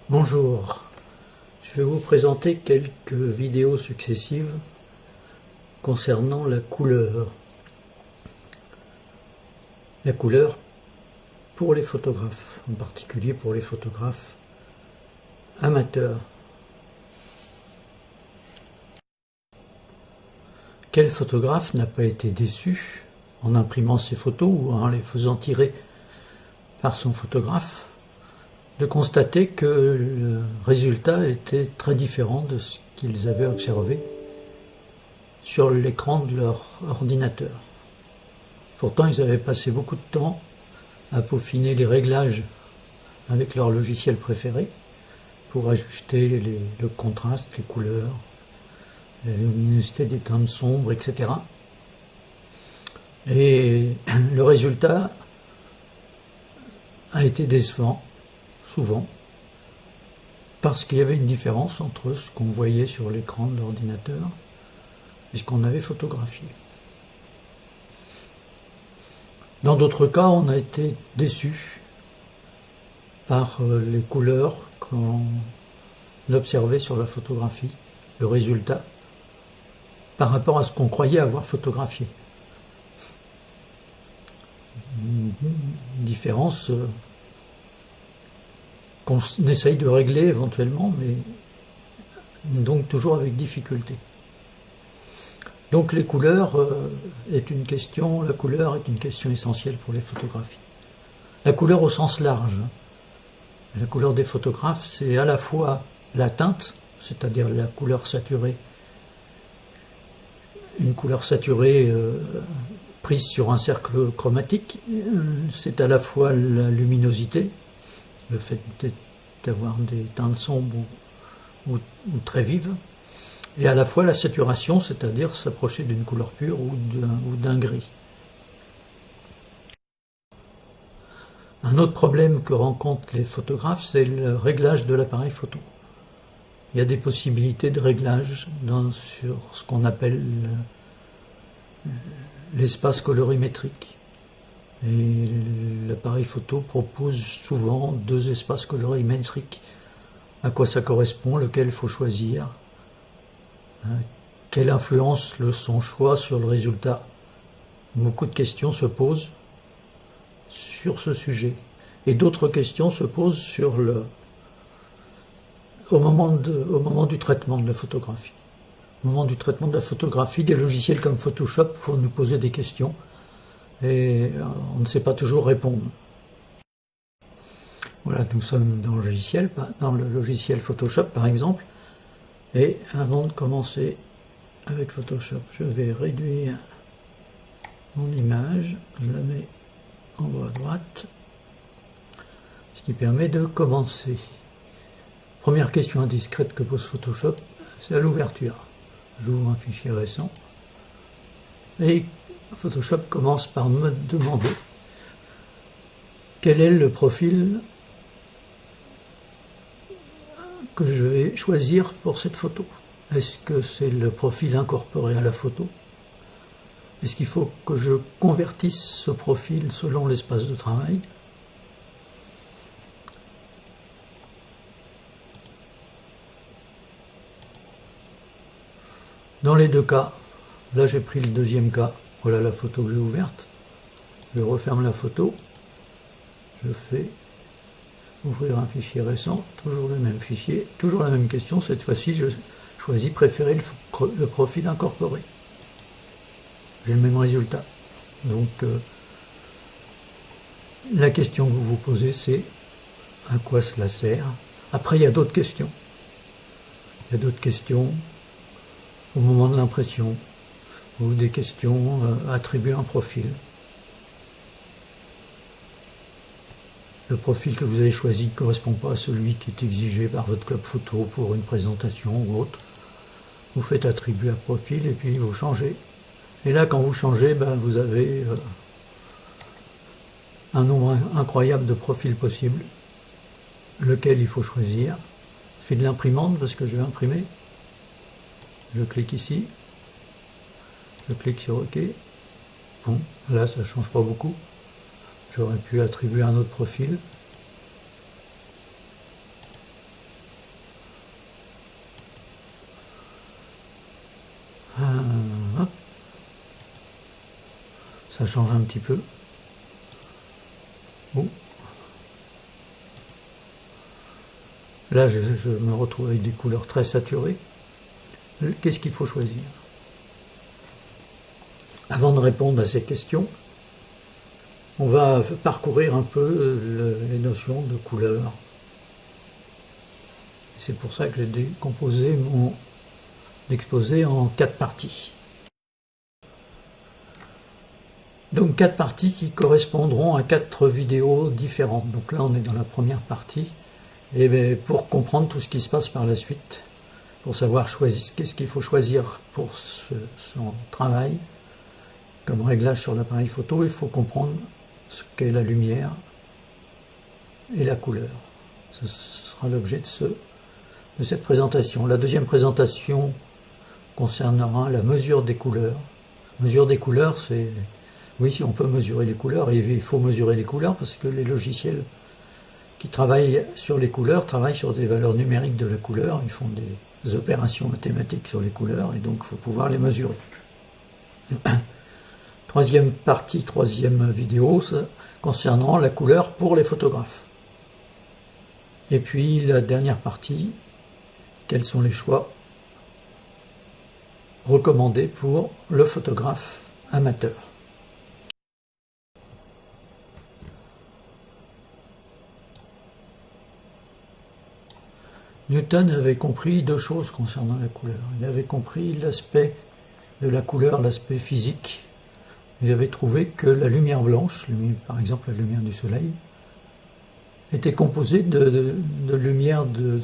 Bonjour, je vais vous présenter quelques vidéos successives concernant la couleur. La couleur pour les photographes, en particulier pour les photographes amateurs. Quel photographe n'a pas été déçu en imprimant ses photos ou en les faisant tirer par son photographe de constater que le résultat était très différent de ce qu'ils avaient observé sur l'écran de leur ordinateur. Pourtant, ils avaient passé beaucoup de temps à peaufiner les réglages avec leur logiciel préféré pour ajuster le contraste, les couleurs, la luminosité des teintes sombres, etc. Et le résultat a été décevant, souvent, parce qu'il y avait une différence entre ce qu'on voyait sur l'écran de l'ordinateur et ce qu'on avait photographié. Dans d'autres cas, on a été déçu par les couleurs qu'on observait sur la photographie, le résultat, par rapport à ce qu'on croyait avoir photographié. Une différence qu'on essaye de régler éventuellement, mais donc toujours avec difficulté. Donc les couleurs la couleur est une question essentielle pour les photographies. La couleur au sens large. La couleur des photographes, c'est à la fois la teinte, c'est-à-dire la couleur saturée, une couleur saturée prise sur un cercle chromatique, c'est à la fois la luminosité, le fait d'avoir des teintes sombres ou très vives, et à la fois la saturation, c'est-à-dire s'approcher d'une couleur pure ou d'un gris. Un autre problème que rencontrent les photographes, c'est le réglage de l'appareil photo. Il y a des possibilités de réglage sur ce qu'on appelle l'espace colorimétrique. Et l'appareil photo propose souvent 2 espaces colorimétriques. À quoi ça correspond, lequel il faut choisir, quelle influence son choix sur le résultat. Beaucoup de questions se posent sur ce sujet. Et d'autres questions se posent au moment du traitement de la photographie. Au moment du traitement de la photographie, des logiciels comme Photoshop vont nous poser des questions et on ne sait pas toujours répondre. Voilà, nous sommes dans le logiciel Photoshop par exemple, et avant de commencer avec Photoshop, je vais réduire mon image, je la mets en haut à droite, ce qui permet de commencer. Première question indiscrète que pose Photoshop, c'est à l'ouverture. J'ouvre un fichier récent et Photoshop commence par me demander quel est le profil que je vais choisir pour cette photo. Est-ce que c'est le profil incorporé à la photo? Est-ce qu'il faut que je convertisse ce profil selon l'espace de travail? Dans les deux cas, là j'ai pris le deuxième cas, voilà la photo que j'ai ouverte, je referme la photo, je fais ouvrir un fichier récent, toujours le même fichier, toujours la même question, cette fois-ci je choisis préférer le profil incorporé. J'ai le même résultat. Donc la question que vous vous posez, c'est à quoi cela sert? Après il y a d'autres questions. Il y a d'autres questions au moment de l'impression, ou des questions attribuées à un profil. Le profil que vous avez choisi ne correspond pas à celui qui est exigé par votre club photo pour une présentation ou autre. Vous faites attribuer à profil et puis vous changez. Et là, quand vous changez, vous avez un nombre incroyable de profils possibles, lequel il faut choisir. Je fais de l'imprimante parce que je vais imprimer. Je clique ici, je clique sur OK. Bon, là ça ne change pas beaucoup. J'aurais pu attribuer un autre profil. Ça change un petit peu. Oh. Là, je me retrouve avec des couleurs très saturées. Qu'est-ce qu'il faut choisir? Avant de répondre à ces questions, on va parcourir un peu les notions de couleur. C'est pour ça que j'ai décomposé mon exposé en 4 parties. Donc 4 parties qui correspondront à 4 vidéos différentes. Donc là, on est dans la première partie. Et bien, pour comprendre tout ce qui se passe par la suite, pour savoir qu'est-ce qu'il faut choisir pour son travail, comme réglage sur l'appareil photo, il faut comprendre ce qu'est la lumière et la couleur. Ce sera l'objet de cette présentation. La deuxième présentation concernera la mesure des couleurs. Mesure des couleurs, c'est... Oui, si on peut mesurer les couleurs, et il faut mesurer les couleurs parce que les logiciels qui travaillent sur les couleurs travaillent sur des valeurs numériques de la couleur, ils font des opérations mathématiques sur les couleurs et donc il faut pouvoir les mesurer. Troisième partie, troisième vidéo, concernant la couleur pour les photographes. Et puis la dernière partie, quels sont les choix recommandés pour le photographe amateur. Newton avait compris 2 choses concernant la couleur. Il avait compris l'aspect de la couleur, l'aspect physique. Il avait trouvé que la lumière blanche, par exemple la lumière du soleil, était composée de lumière de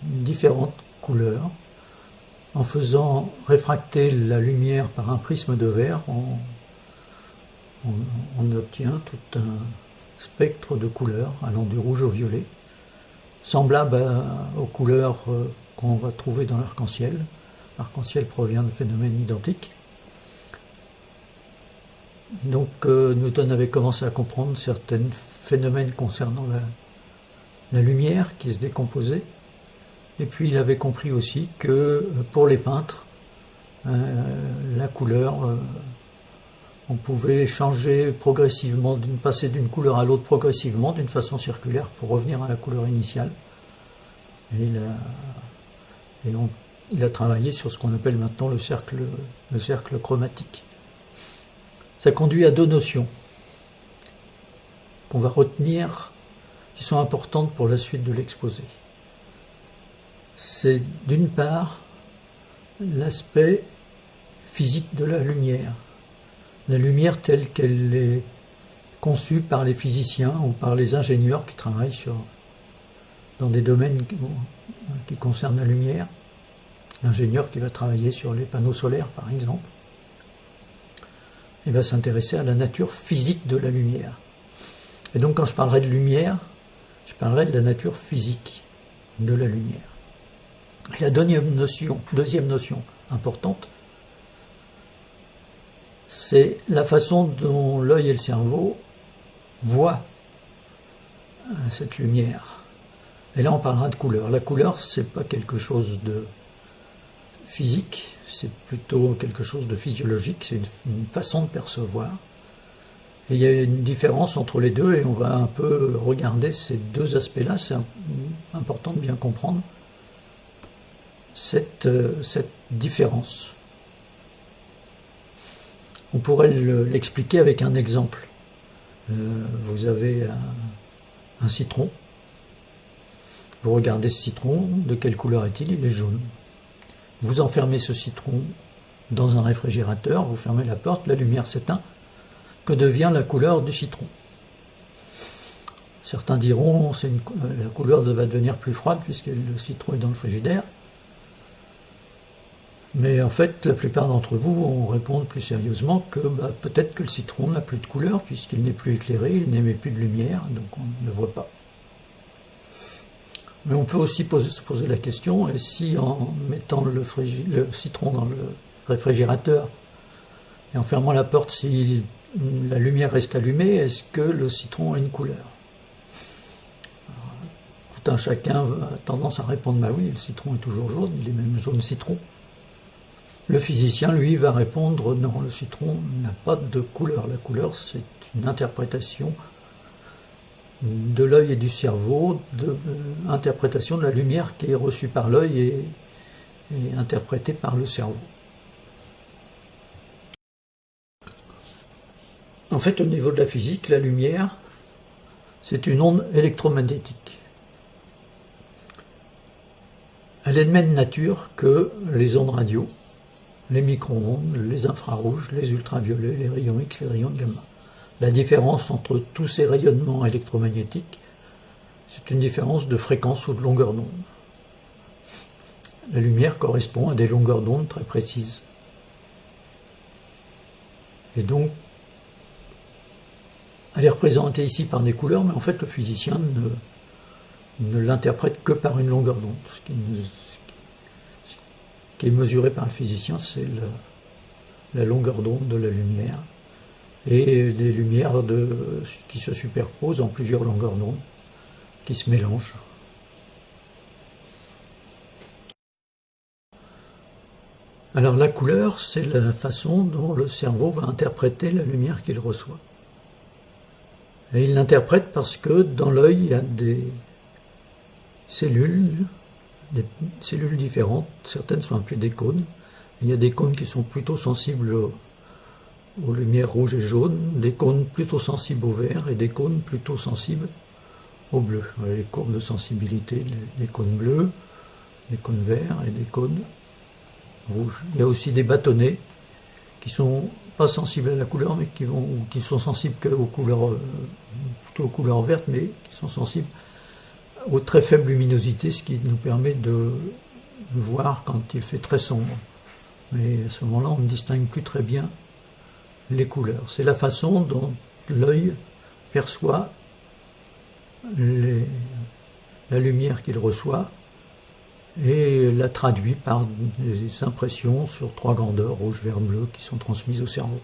différentes couleurs. En faisant réfracter la lumière par un prisme de verre, on obtient tout un spectre de couleurs allant du rouge au violet, semblable aux couleurs qu'on va trouver dans l'arc-en-ciel. L'arc-en-ciel provient de phénomènes identiques. Donc Newton avait commencé à comprendre certains phénomènes concernant la lumière qui se décomposait. Et puis il avait compris aussi que pour les peintres, la couleur, on pouvait changer progressivement, passer d'une couleur à l'autre progressivement, d'une façon circulaire, pour revenir à la couleur initiale. Et il a travaillé sur ce qu'on appelle maintenant le cercle chromatique. Ça conduit à 2 notions qu'on va retenir, qui sont importantes pour la suite de l'exposé. C'est d'une part l'aspect physique de la lumière. La lumière telle qu'elle est conçue par les physiciens ou par les ingénieurs qui travaillent dans des domaines qui concernent la lumière. L'ingénieur qui va travailler sur les panneaux solaires, par exemple, il va s'intéresser à la nature physique de la lumière. Et donc quand je parlerai de lumière, je parlerai de la nature physique de la lumière. Et la deuxième notion importante, c'est la façon dont l'œil et le cerveau voient cette lumière. Et là, on parlera de couleur. La couleur, c'est pas quelque chose de physique, c'est plutôt quelque chose de physiologique, c'est une façon de percevoir. Et il y a une différence entre les deux, et on va un peu regarder ces 2 aspects-là. C'est important de bien comprendre cette différence. On pourrait l'expliquer avec un exemple. Vous avez un citron. Vous regardez ce citron, de quelle couleur est-il? Il est jaune. Vous enfermez ce citron dans un réfrigérateur, vous fermez la porte, la lumière s'éteint. Que devient la couleur du citron? Certains diront que la couleur va devenir plus froide puisque le citron est dans le frigidaire. Mais en fait, la plupart d'entre vous vont répondre plus sérieusement que peut-être que le citron n'a plus de couleur puisqu'il n'est plus éclairé, il n'émet plus de lumière, donc on ne le voit pas. Mais on peut aussi se poser la question, et si en mettant le citron dans le réfrigérateur et en fermant la porte, si la lumière reste allumée, est-ce que le citron a une couleur? Alors, tout un chacun a tendance à répondre oui, le citron est toujours jaune, il est même jaune citron. Le physicien, lui, va répondre non, le citron n'a pas de couleur. La couleur, c'est une interprétation de l'œil et du cerveau, interprétation de la lumière qui est reçue par l'œil et interprétée par le cerveau. En fait, au niveau de la physique, la lumière, c'est une onde électromagnétique. Elle est de même nature que les ondes radio, les micro-ondes, les infrarouges, les ultraviolets, les rayons X, les rayons gamma. La différence entre tous ces rayonnements électromagnétiques, c'est une différence de fréquence ou de longueur d'onde. La lumière correspond à des longueurs d'onde très précises. Et donc, elle est représentée ici par des couleurs, mais en fait le physicien ne l'interprète que par une longueur d'onde. Ce qui est mesuré par le physicien, c'est la longueur d'onde de la lumière. Et des lumières qui se superposent en plusieurs longueurs d'onde, qui se mélangent. Alors la couleur, c'est la façon dont le cerveau va interpréter la lumière qu'il reçoit. Et il l'interprète parce que dans l'œil, il y a des cellules différentes, certaines sont appelées des cônes. Il y a des cônes qui sont plutôt sensibles aux lumières rouges et jaunes, des cônes plutôt sensibles au vert et des cônes plutôt sensibles au bleu. Voilà les courbes de sensibilité, des cônes bleus, des cônes verts et des cônes rouges. Il y a aussi des bâtonnets qui sont pas sensibles à la couleur, mais qui sont sensibles plutôt aux couleurs vertes, mais qui sont sensibles aux très faibles luminosités, ce qui nous permet de voir quand il fait très sombre. Mais à ce moment-là, on ne distingue plus très bien les couleurs. C'est la façon dont l'œil perçoit la lumière qu'il reçoit et la traduit par des impressions sur 3 grandeurs, rouge, vert, bleu, qui sont transmises au cerveau.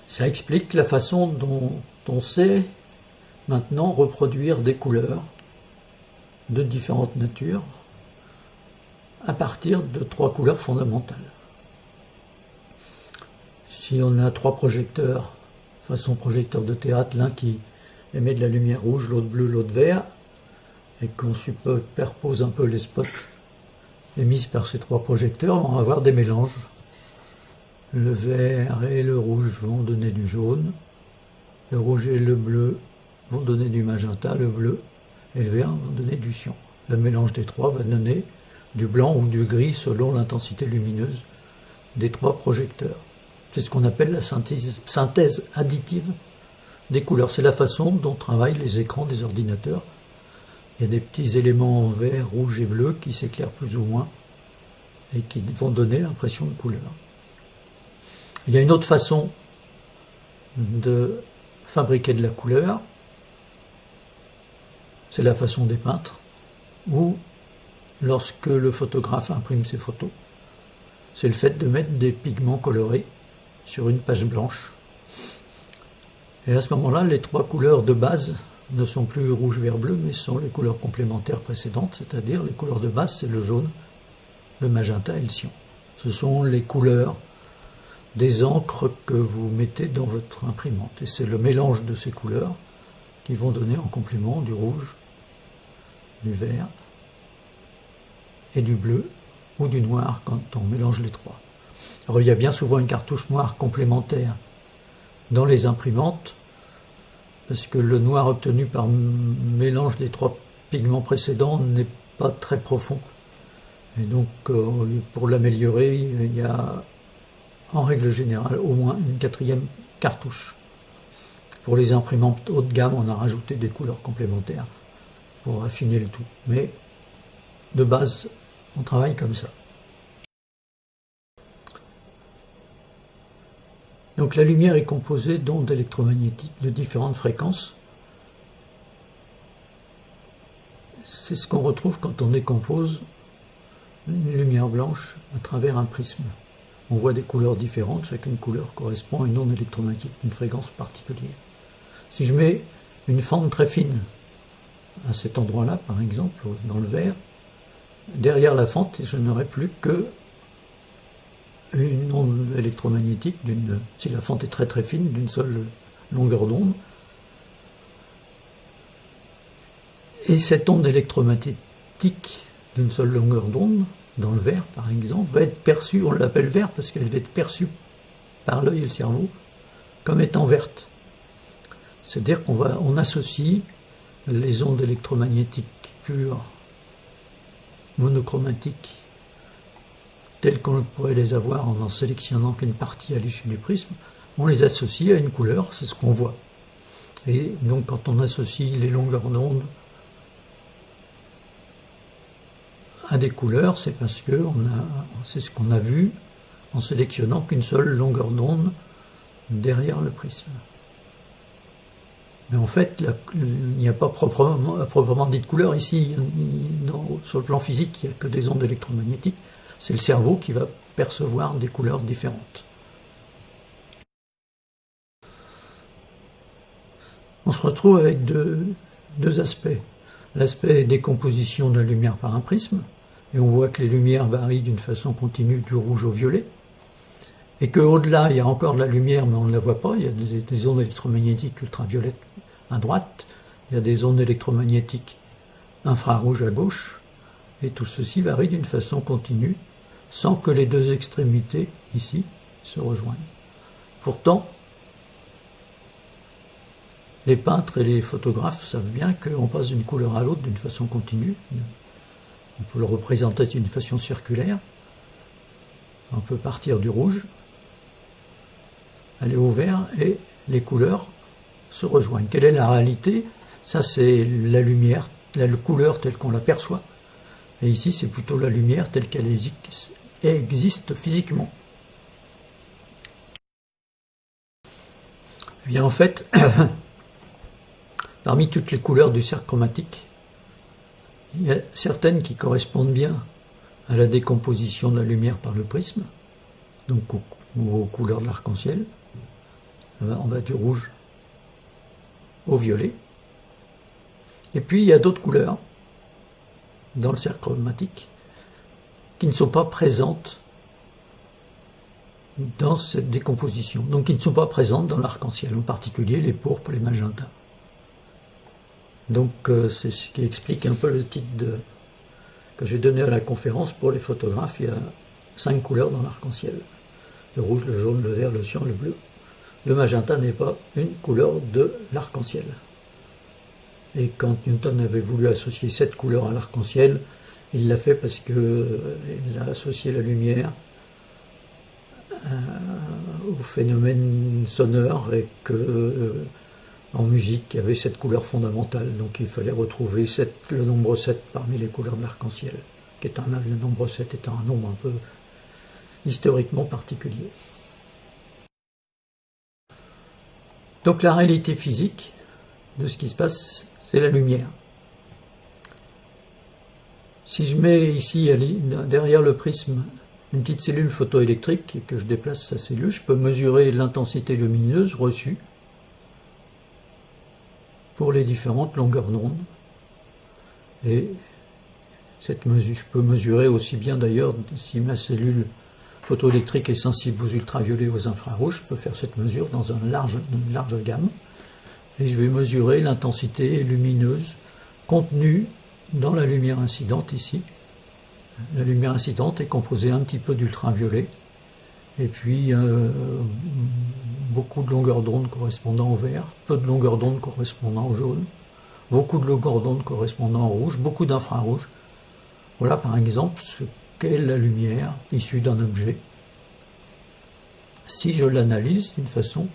Ça explique la façon dont on sait maintenant reproduire des couleurs de différentes natures à partir de 3 couleurs fondamentales. Si on a 3 projecteurs, façon projecteur de théâtre, l'un qui émet de la lumière rouge, l'autre bleu, l'autre vert, et qu'on superpose un peu les spots émis par ces 3 projecteurs, on va avoir des mélanges. Le vert et le rouge vont donner du jaune, le rouge et le bleu vont donner du magenta, le bleu et le vert vont donner du cyan. Le mélange des 3 va donner du blanc ou du gris selon l'intensité lumineuse des 3 projecteurs. C'est ce qu'on appelle la synthèse additive des couleurs. C'est la façon dont travaillent les écrans des ordinateurs. Il y a des petits éléments vert, rouge et bleu qui s'éclairent plus ou moins et qui vont donner l'impression de couleur. Il y a une autre façon de fabriquer de la couleur, c'est la façon des peintres, où lorsque le photographe imprime ses photos, c'est le fait de mettre des pigments colorés sur une page blanche. Et à ce moment-là, les 3 couleurs de base ne sont plus rouge, vert, bleu, mais sont les couleurs complémentaires précédentes, c'est-à-dire les couleurs de base, c'est le jaune, le magenta et le cyan. Ce sont les couleurs des encres que vous mettez dans votre imprimante. Et c'est le mélange de ces couleurs qui vont donner en complément du rouge, du vert et du bleu ou du noir quand on mélange les 3. Alors il y a bien souvent une cartouche noire complémentaire dans les imprimantes parce que le noir obtenu par mélange des 3 pigments précédents n'est pas très profond. Et donc pour l'améliorer, il y a en règle générale au moins une 4e cartouche. Pour les imprimantes haut de gamme, on a rajouté des couleurs complémentaires pour affiner le tout. Mais de base, on travaille comme ça. Donc la lumière est composée d'ondes électromagnétiques de différentes fréquences. C'est ce qu'on retrouve quand on décompose une lumière blanche à travers un prisme. On voit des couleurs différentes, chacune couleur correspond à une onde électromagnétique d'une fréquence particulière. Si je mets une fente très fine à cet endroit-là, par exemple, dans le vert, derrière la fente, je n'aurai plus que une onde électromagnétique, si la fente est très très fine, d'une seule longueur d'onde. Et cette onde électromagnétique d'une seule longueur d'onde, dans le verre par exemple, va être perçue, on l'appelle vert parce qu'elle va être perçue par l'œil et le cerveau comme étant verte. C'est-à-dire qu'on associe les ondes électromagnétiques pures, monochromatiques, telles qu'on pourrait les avoir en sélectionnant qu'une partie à l'issue du prisme, on les associe à une couleur, c'est ce qu'on voit. Et donc quand on associe les longueurs d'onde à des couleurs, c'est parce que c'est ce qu'on a vu en sélectionnant qu'une seule longueur d'onde derrière le prisme. Mais en fait, il n'y a pas proprement dit de couleur ici. Sur le plan physique, il n'y a que des ondes électromagnétiques. C'est le cerveau qui va percevoir des couleurs différentes. On se retrouve avec deux aspects. L'aspect décomposition de la lumière par un prisme, et on voit que les lumières varient d'une façon continue du rouge au violet, et qu'au-delà, il y a encore de la lumière, mais on ne la voit pas. Il y a des ondes électromagnétiques ultraviolettes à droite, il y a des ondes électromagnétiques infrarouges à gauche, et tout ceci varie d'une façon continue, sans que les deux extrémités, ici, se rejoignent. Pourtant, les peintres et les photographes savent bien qu'on passe d'une couleur à l'autre d'une façon continue. On peut le représenter d'une façon circulaire. On peut partir du rouge, aller au vert, et les couleurs se rejoignent. Quelle est la réalité? Ça, c'est la lumière, la couleur telle qu'on l'aperçoit. Et ici, c'est plutôt la lumière telle qu'elle existe physiquement. Eh bien, en fait, parmi toutes les couleurs du cercle chromatique, il y a certaines qui correspondent bien à la décomposition de la lumière par le prisme, donc aux couleurs de l'arc-en-ciel. On va du rouge au violet. Et puis il y a d'autres couleurs dans le cercle chromatique qui ne sont pas présentes dans cette décomposition, donc qui ne sont pas présentes dans l'arc-en-ciel, en particulier les pourpres, les magentas. Donc c'est ce qui explique un peu le titre que j'ai donné à la conférence pour les photographes. Il y a 5 couleurs dans l'arc-en-ciel: le rouge, le jaune, le vert, le cyan, le bleu. Le magenta n'est pas une couleur de l'arc-en-ciel. Et quand Newton avait voulu associer 7 couleurs à l'arc-en-ciel, il l'a fait parce qu'il a associé la lumière au phénomène sonore, et que en musique, il y avait cette couleur fondamentale. Donc il fallait retrouver le nombre 7 parmi les couleurs de l'arc-en-ciel, le nombre 7 étant un nombre un peu historiquement particulier. Donc la réalité physique de ce qui se passe, c'est la lumière. Si je mets ici, derrière le prisme, une petite cellule photoélectrique et que je déplace sa cellule, je peux mesurer l'intensité lumineuse reçue pour les différentes longueurs d'onde. Et cette mesure, je peux mesurer aussi bien d'ailleurs, si ma cellule photoélectrique est sensible aux ultraviolets, aux infrarouges, je peux faire cette mesure dans une large gamme. Et je vais mesurer l'intensité lumineuse contenue dans la lumière incidente ici. La lumière incidente est composée un petit peu d'ultraviolets, et puis beaucoup de longueurs d'onde correspondant au vert, peu de longueurs d'onde correspondant au jaune, beaucoup de longueurs d'onde correspondant au rouge, beaucoup d'infrarouge. Voilà par exemple ce qu'est la lumière issue d'un objet, si je l'analyse d'une façon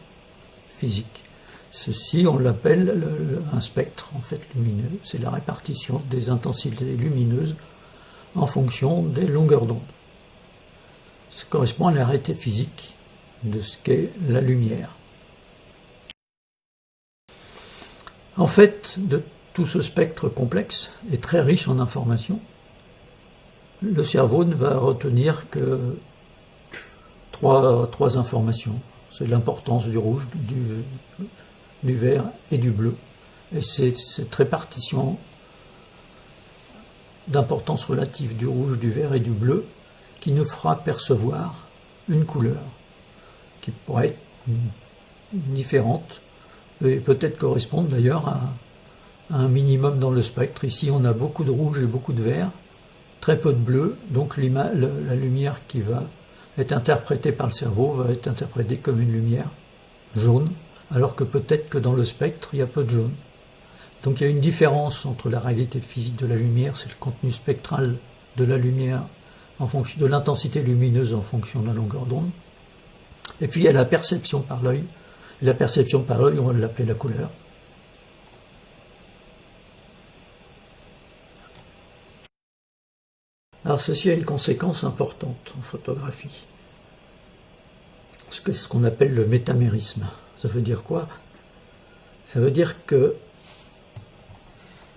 physique. Ceci, on l'appelle un spectre en fait lumineux. C'est la répartition des intensités lumineuses en fonction des longueurs d'onde. Ça correspond à la réalité physique de ce qu'est la lumière. En fait, de tout ce spectre complexe et très riche en informations, le cerveau ne va retenir que trois informations. C'est l'importance du rouge, du vert et du bleu. Et cette répartition d'importance relative du rouge, du vert et du bleu qui nous fera percevoir une couleur qui pourrait être différente et peut-être correspondre d'ailleurs à un minimum dans le spectre. Ici on a beaucoup de rouge et beaucoup de vert, très peu de bleu, donc la lumière qui va être interprétée par le cerveau va être interprétée comme une lumière jaune, alors que peut-être que dans le spectre il y a peu de jaune. Donc il y a une différence entre la réalité physique de la lumière, c'est le contenu spectral de la lumière en fonction de l'intensité lumineuse en fonction de la longueur d'onde. Et puis il y a la perception par l'œil. Et la perception par l'œil, on va l'appeler la couleur. Alors ceci a une conséquence importante en photographie. C'est ce qu'on appelle le métamérisme. Ça veut dire quoi? Ça veut dire que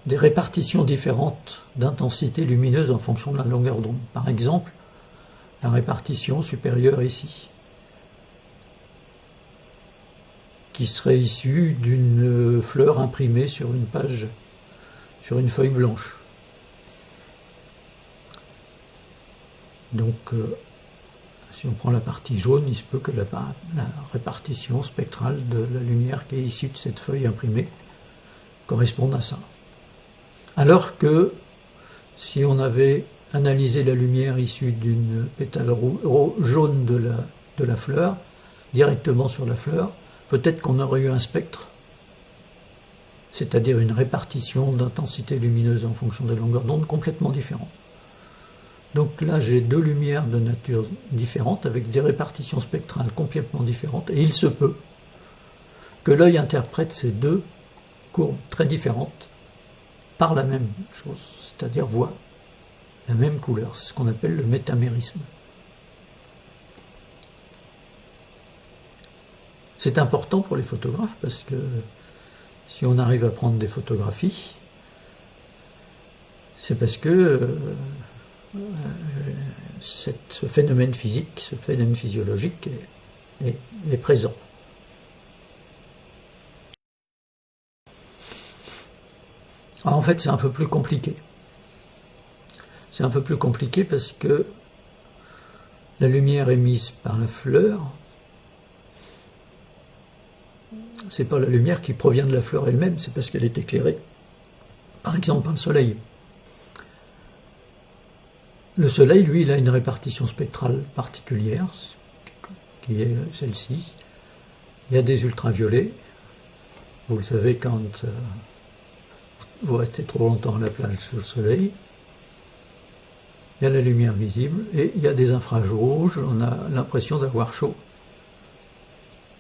des répartitions différentes d'intensité lumineuse en fonction de la longueur d'onde. Par exemple, la répartition supérieure ici, qui serait issue d'une fleur imprimée sur une page, sur une feuille blanche. Donc, si on prend la partie jaune, il se peut que la répartition spectrale de la lumière qui est issue de cette feuille imprimée corresponde à ça. Alors que si on avait analysé la lumière issue d'une pétale jaune de la fleur, directement sur la fleur, peut-être qu'on aurait eu un spectre, c'est-à-dire une répartition d'intensité lumineuse en fonction des longueurs d'onde complètement différente. Donc là, j'ai deux lumières de nature différente, avec des répartitions spectrales complètement différentes, et il se peut que l'œil interprète ces deux courbes très différentes par la même chose, c'est-à-dire voit la même couleur. C'est ce qu'on appelle le métamérisme. C'est important pour les photographes parce que si on arrive à prendre des photographies, c'est parce que ce phénomène physique, ce phénomène physiologique est présent. Alors en fait, c'est un peu plus compliqué. C'est un peu plus compliqué parce que la lumière émise par la fleur, c'est pas la lumière qui provient de la fleur elle-même, c'est parce qu'elle est éclairée, par exemple par le soleil. Le soleil, lui, il a une répartition spectrale particulière, qui est celle-ci. Il y a des ultraviolets. Vous le savez, quand vous restez trop longtemps à la plage sous le soleil, il y a la lumière visible et il y a des infrarouges, on a l'impression d'avoir chaud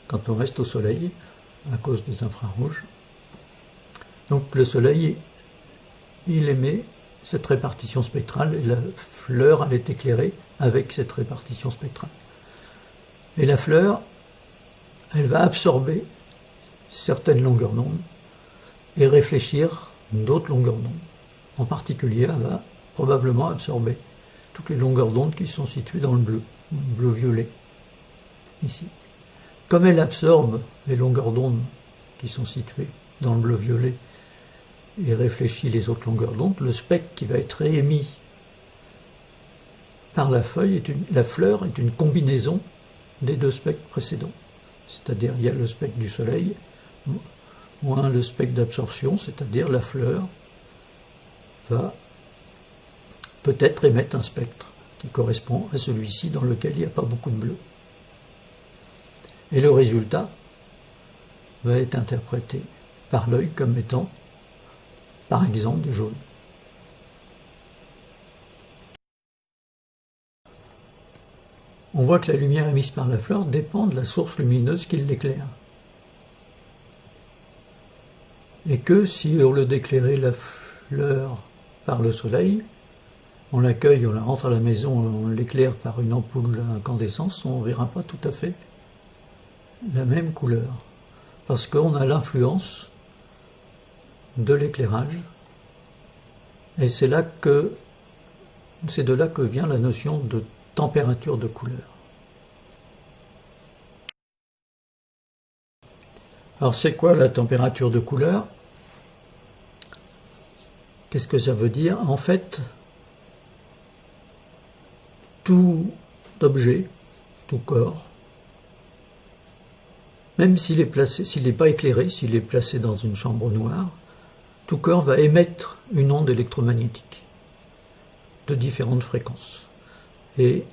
quand on reste au soleil à cause des infrarouges. Donc le soleil, il émet cette répartition spectrale et la fleur, elle est éclairée avec cette répartition spectrale. Et la fleur, elle va absorber certaines longueurs d'onde et réfléchir d'autres longueurs d'onde. En particulier, elle va probablement absorber toutes les longueurs d'onde qui sont situées dans le bleu-violet, ici. Comme elle absorbe les longueurs d'onde qui sont situées dans le bleu-violet et réfléchit les autres longueurs d'onde, le spectre qui va être émis par la fleur est une combinaison des deux spectres précédents. C'est-à-dire, il y a le spectre du soleil, moins le spectre d'absorption, c'est-à-dire la fleur va peut-être émettre un spectre qui correspond à celui-ci dans lequel il n'y a pas beaucoup de bleu. Et le résultat va être interprété par l'œil comme étant, par exemple, du jaune. On voit que la lumière émise par la fleur dépend de la source lumineuse qui l'éclaire. Et que si au lieu d'éclairer la fleur par le soleil, on l'accueille, on la rentre à la maison, on l'éclaire par une ampoule à incandescence, on ne verra pas tout à fait la même couleur. Parce qu'on a l'influence de l'éclairage. Et c'est de là que vient la notion de température de couleur. Alors c'est quoi la température de couleur? Qu'est-ce que ça veut dire? En fait, tout objet, tout corps, même s'il n'est pas éclairé, s'il est placé dans une chambre noire, tout corps va émettre une onde électromagnétique de différentes fréquences. Et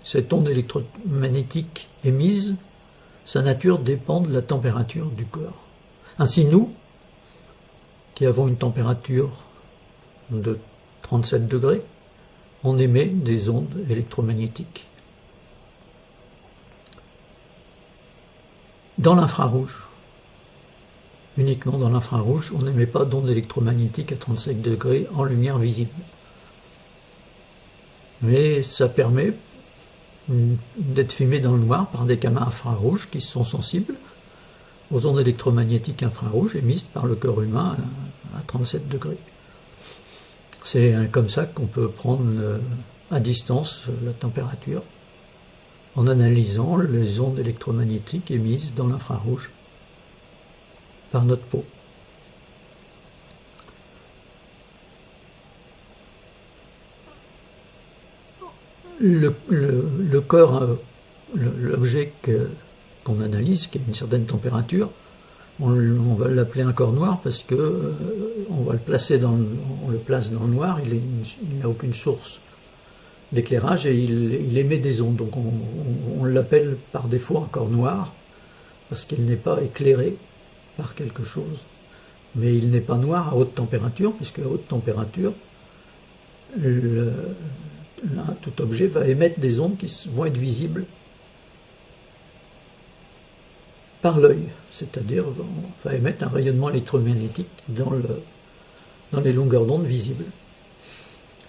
cette onde électromagnétique émise, sa nature dépend de la température du corps. Ainsi, nous, qui avons une température de 37 degrés, on émet des ondes électromagnétiques. Dans l'infrarouge, uniquement dans l'infrarouge, on n'émet pas d'ondes électromagnétiques à 35 degrés en lumière visible. Mais ça permet d'être filmé dans le noir par des caméras infrarouges qui sont sensibles aux ondes électromagnétiques infrarouges émises par le corps humain à 37 degrés. C'est comme ça qu'on peut prendre à distance la température en analysant les ondes électromagnétiques émises dans l'infrarouge par notre peau. Le corps, l'objet qu'on analyse, qui a une certaine température, on va l'appeler un corps noir parce que on le place dans le noir, il n'a aucune source d'éclairage et il émet des ondes. Donc on l'appelle par défaut un corps noir parce qu'il n'est pas éclairé par quelque chose. Mais il n'est pas noir à haute température, puisque à haute température, tout objet va émettre des ondes qui vont être visibles par l'œil, c'est-à-dire va émettre un rayonnement électromagnétique dans les longueurs d'onde visibles.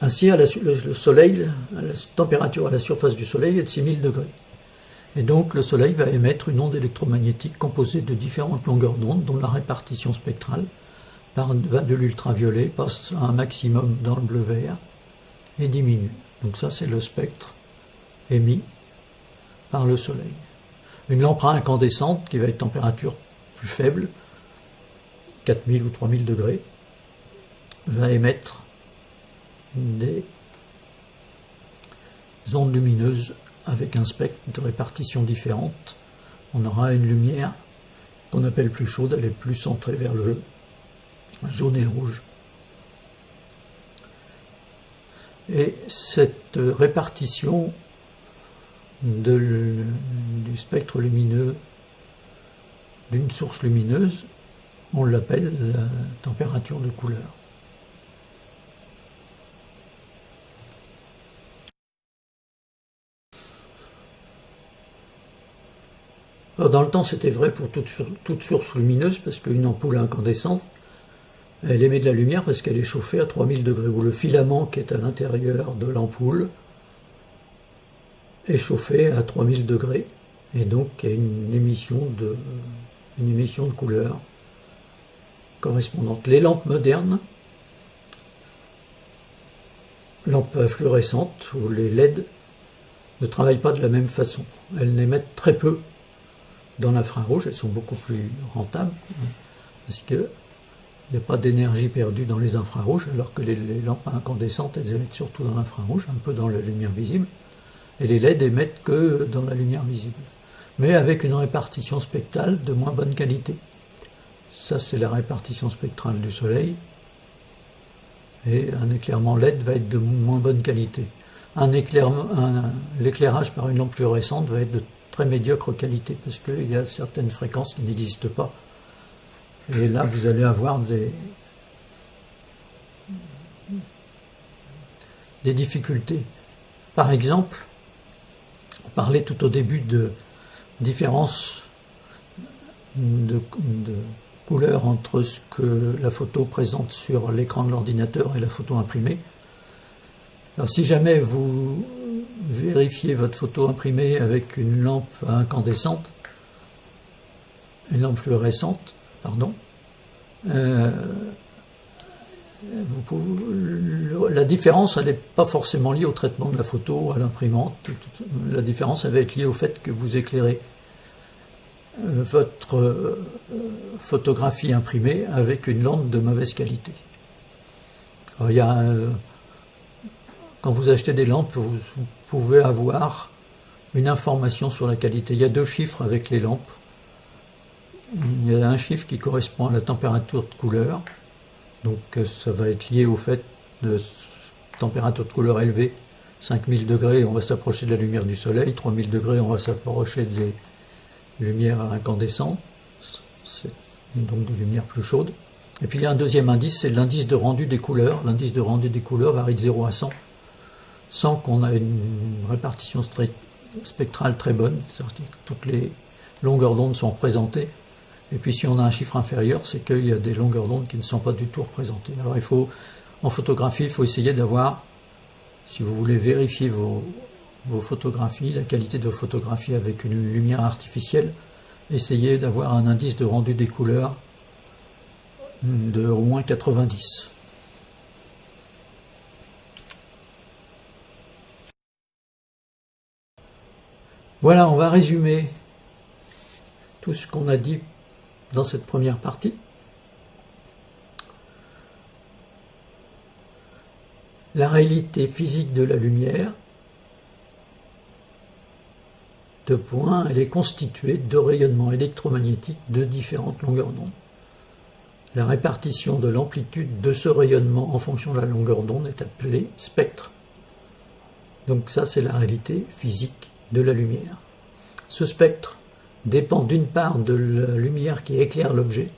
Ainsi, le Soleil, la température à la surface du Soleil est de 6000 degrés. Et donc le Soleil va émettre une onde électromagnétique composée de différentes longueurs d'onde, dont la répartition spectrale va de l'ultraviolet, passe à un maximum dans le bleu-vert et diminue. Donc ça, c'est le spectre émis par le Soleil. Une lampe à incandescente, qui va être température plus faible, 4000 ou 3000 degrés, va émettre des ondes lumineuses avec un spectre de répartition différente. On aura une lumière qu'on appelle plus chaude, elle est plus centrée vers le jaune et le rouge. Et cette répartition du spectre lumineux d'une source lumineuse, on l'appelle la température de couleur. Alors dans le temps, c'était vrai pour toute source lumineuse, parce qu'une ampoule incandescente, elle émet de la lumière parce qu'elle est chauffée à 3000 degrés, ou le filament qui est à l'intérieur de l'ampoule est chauffé à 3000 degrés, et donc il y a une émission de couleur correspondante. Les lampes modernes, lampes fluorescentes ou les LED, ne travaillent pas de la même façon. Elles n'émettent très peu dans l'infrarouge, elles sont beaucoup plus rentables, parce qu'il n'y a pas d'énergie perdue dans les infrarouges, alors que les lampes incandescentes, elles émettent surtout dans l'infrarouge, un peu dans la lumière visible, et les LED émettent que dans la lumière visible, mais avec une répartition spectrale de moins bonne qualité. Ça, c'est la répartition spectrale du Soleil, et un éclairement LED va être de moins bonne qualité. L'éclairage par une lampe fluorescente va être de très médiocre qualité, parce qu'il y a certaines fréquences qui n'existent pas. Et là, vous allez avoir des difficultés. Par exemple, on parlait tout au début de différence de couleur entre ce que la photo présente sur l'écran de l'ordinateur et la photo imprimée. Alors si jamais vous vérifiez votre photo imprimée avec une lampe incandescente, une lampe fluorescente, pardon, la différence, elle n'est pas forcément liée au traitement de la photo, à l'imprimante. La différence, elle va être liée au fait que vous éclairez votre photographie imprimée avec une lampe de mauvaise qualité. Alors, il y a quand vous achetez des lampes, vous pouvez avoir une information sur la qualité. Il y a 2 chiffres avec les lampes. Il y a un chiffre qui correspond à la température de couleur. Donc ça va être lié au fait de température de couleur élevée. 5000 degrés, on va s'approcher de la lumière du soleil. 3000 degrés, on va s'approcher des lumières incandescentes. C'est donc des lumières plus chaudes. Et puis il y a un deuxième indice, c'est l'indice de rendu des couleurs. L'indice de rendu des couleurs varie de 0 à 100, sans qu'on ait une répartition spectrale très bonne. C'est-à-dire que toutes les longueurs d'onde sont représentées. Et puis si on a un chiffre inférieur, c'est qu'il y a des longueurs d'onde qui ne sont pas du tout représentées. Alors en photographie, il faut essayer d'avoir, si vous voulez vérifier vos photographies, la qualité de vos photographies avec une lumière artificielle, essayez d'avoir un indice de rendu des couleurs de au moins 90. Voilà, on va résumer tout ce qu'on a dit dans cette première partie. La réalité physique de la lumière, elle est constituée de rayonnements électromagnétiques de différentes longueurs d'onde. La répartition de l'amplitude de ce rayonnement en fonction de la longueur d'onde est appelée spectre. Donc ça, c'est la réalité physique de la lumière. Ce spectre dépend d'une part de la lumière qui éclaire l'objet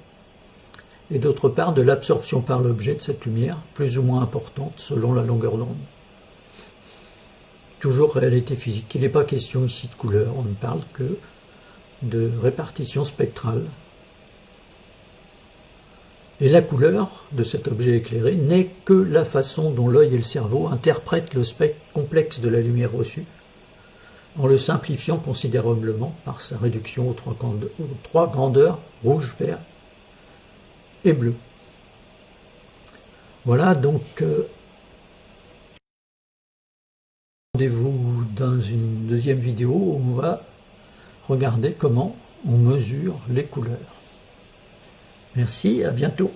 et d'autre part de l'absorption par l'objet de cette lumière, plus ou moins importante selon la longueur d'onde. Toujours réalité physique. Il n'est pas question ici de couleur, on ne parle que de répartition spectrale. Et la couleur de cet objet éclairé n'est que la façon dont l'œil et le cerveau interprètent le spectre complexe de la lumière reçue, en le simplifiant considérablement par sa réduction aux 3 grandeurs, rouge, vert et bleu. Voilà, donc rendez-vous dans une deuxième vidéo où on va regarder comment on mesure les couleurs. Merci, à bientôt.